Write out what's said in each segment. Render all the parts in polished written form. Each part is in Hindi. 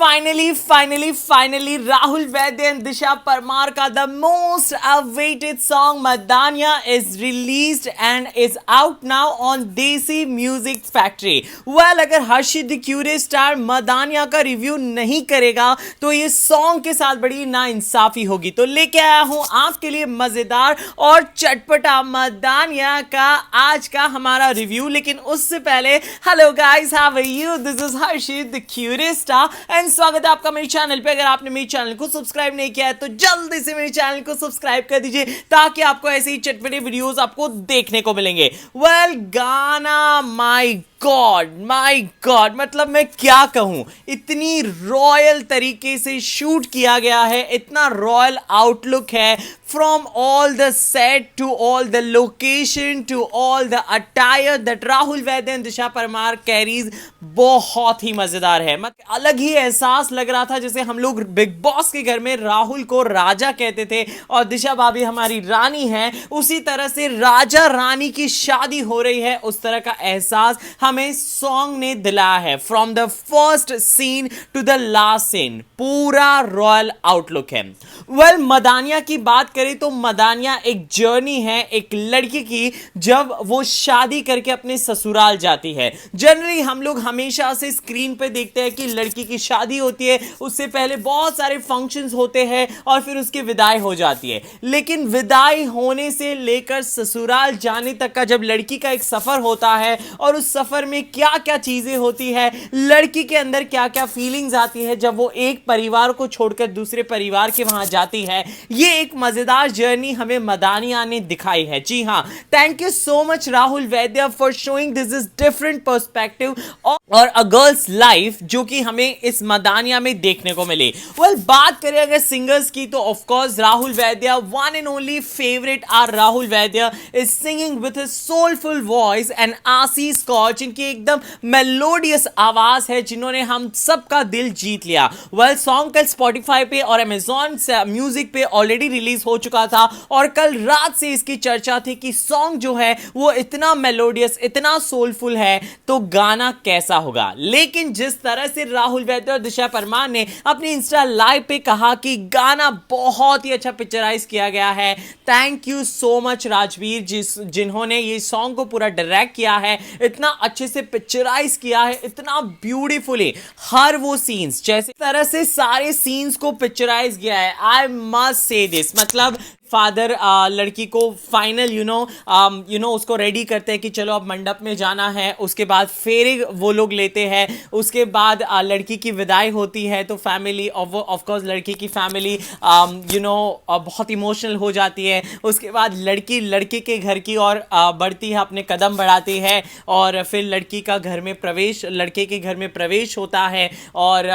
finally, Rahul Vaidya and Disha Parmar ka the most awaited song Madania is released and is out now on Desi Music Factory. Well, अगर हर्षित द क्यूरियस स्टार मदानिया का रिव्यू नहीं करेगा तो ये सॉन्ग के साथ बड़ी नाइंसाफी होगी। तो लेके आया हूं आपके लिए मजेदार और चटपटा मदानिया का आज का हमारा रिव्यू। लेकिन उससे पहले hello guys, how are you? This is Harshit the curious star and स्वागत है आपका मेरे चैनल पे। अगर आपने मेरे चैनल को सब्सक्राइब नहीं किया है तो जल्दी से मेरे चैनल को सब्सक्राइब कर दीजिए ताकि आपको ऐसे ही चटपटे वीडियोस आपको देखने को मिलेंगे। वेल, गाना माय गॉड, मतलब मैं क्या कहूं, इतनी रॉयल तरीके से शूट किया गया है, इतना रॉयल आउटलुक है, from all the set to all the location to all the attire that Rahul Vaidya and Disha Parmar carries. बहुत ही मजेदार है। मतलब अलग ही एहसास लग रहा था जैसे हम लोग बिग बॉस के घर में राहुल को राजा कहते थे और दिशा भाभी हमारी रानी है, उसी तरह से राजा रानी की शादी हो रही है, उस तरह का एहसास हमें सॉन्ग ने दिलाया है। From the first scene to the last scene पूरा रॉयल आउटलुक है। वेल, मदानिया की बात करें तो मदानिया एक जर्नी है एक लड़की की जब वो शादी करके अपने ससुराल जाती है। जनरली हम लोग हमेशा से स्क्रीन पे देखते हैं कि लड़की की शादी होती है, उससे पहले बहुत सारे फंक्शंस होते हैं और फिर उसकी विदाई हो जाती है। लेकिन विदाई होने से लेकर ससुराल जाने तक का जब लड़की का एक सफर होता है और उस सफर में क्या क्या चीजें होती है, लड़की के अंदर क्या क्या फीलिंग्स आती है जब वो एक परिवार को छोड़कर दूसरे परिवार के वहां जाती है, ये एक मजेदार जर्नी हमें मदानिया ने दिखाई है। जी हां, thank you so much Rahul Vaidya for showing this is different perspective और अ गर्ल्स लाइफ जो कि हमें इस मदानिया में देखने को मिले। वेल, बात करें अगर सिंगर्स की तो of course Rahul Vaidya, one and only favourite are Rahul Vaidya is singing with his soulful voice and Ashish Kaur जिनकी एकदम मेलोडियस आवाज है, जिन्होंने हम सबका दिल जीत लिया। वेल, सॉन्ग कल स्पॉटिफाई पे और अमेजॉन म्यूजिक पे ऑलरेडी रिलीज हो चुका था और कल रात से इसकी चर्चा थी कि सॉन्ग जो है वो इतना मेलोडियस, इतना सोलफुल है तो गाना कैसा होगा। लेकिन जिस तरह से राहुल वैद्य और दिशा परमार ने अपनी इंस्टा लाइव पे कहा कि गाना बहुत ही अच्छा पिक्चराइज किया गया है, thank you so much Rajveer जिन्होंने ये सॉन्ग को पूरा डायरेक्ट किया है, इतना अच्छे से पिक्चराइज किया है, इतना ब्यूटीफुली हर वो सीन्स जैसे तरह से सारे सीन्स को पिक्चराइज किया है। आई मस्ट से दिस, मतलब फादर लड़की को फाइनल यू नो उसको रेडी करते हैं कि चलो अब मंडप में जाना है, उसके बाद फेरे वो लोग लेते हैं, उसके बाद लड़की की विदाई होती है तो फैमिली ऑफ कोर्स लड़की की फैमिली बहुत इमोशनल हो जाती है। उसके बाद लड़की लड़के के घर की ओर बढ़ती है, अपने कदम बढ़ाती है और फिर लड़की का घर में प्रवेश, लड़के के घर में प्रवेश होता है और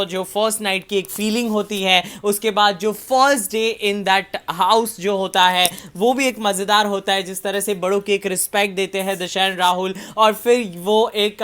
जो फर्स्ट नाइट की एक फीलिंग होती है, उसके बाद जो first day in that house जो होता है वो भी एक मजेदार होता है, जिस तरह से बड़ों की एक रिस्पेक्ट देते हैं दिशा एंड राहुल, और फिर वो एक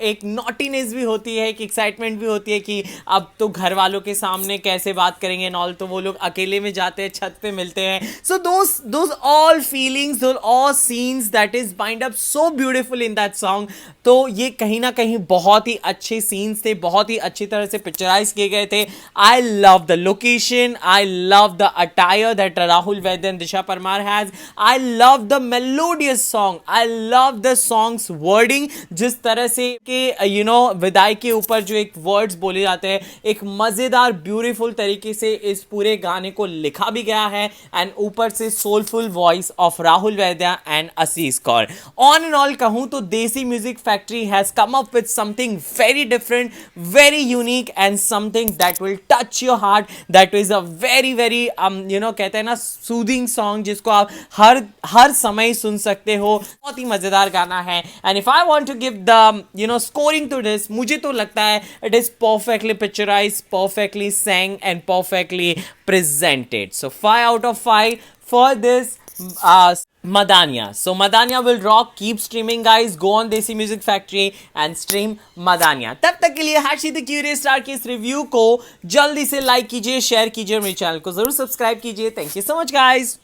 एक नॉटीनेस भी होती है, एक एक्साइटमेंट भी होती है कि अब तो घर वालों के सामने कैसे बात करेंगे नॉल, तो वो लोग अकेले में जाते हैं, छत पे मिलते हैं। So those all feelings, those all scenes that is bind up so beautiful in that song. तो ये कहीं ना कहीं बहुत ही अच्छे सीन्स थे, बहुत ही अच्छी तरह से पिक्चराइज किए गए थे। I love the location, I love the attire that Rahul Vaidya and Disha Parmar has. I love the melodious song. I love the song's wording. जिस तरह से के विदाई के ऊपर जो एक वर्ड्स बोले जाते हैं, एक मजेदार ब्यूटीफुल तरीके से इस पूरे गाने को लिखा भी गया है एंड ऊपर से soulful voice of Rahul Vaidya and Ashish Kaur. On and all कहूं तो देसी music factory has come up with something very different, very unique and something that will touch your heart, that is a very very कहते हैं ना सूदिंग सॉन्ग जिसको आप हर समय सुन सकते हो। बहुत ही मजेदार गाना है and if I want to give the scoring to this, मुझे तो लगता है it is perfectly picturised, perfectly sang and perfectly presented. So 5 out of 5 for this Madania. So Madania will rock. Keep streaming guys. Go on Desi Music Factory and stream Madania. तब तक के लिए हर्षित द क्यूरियस स्टार के इस रिव्यू को जल्दी से लाइक कीजिए, शेयर कीजिए और मेरे चैनल को जरूर सब्सक्राइब कीजिए। Thank you so much guys.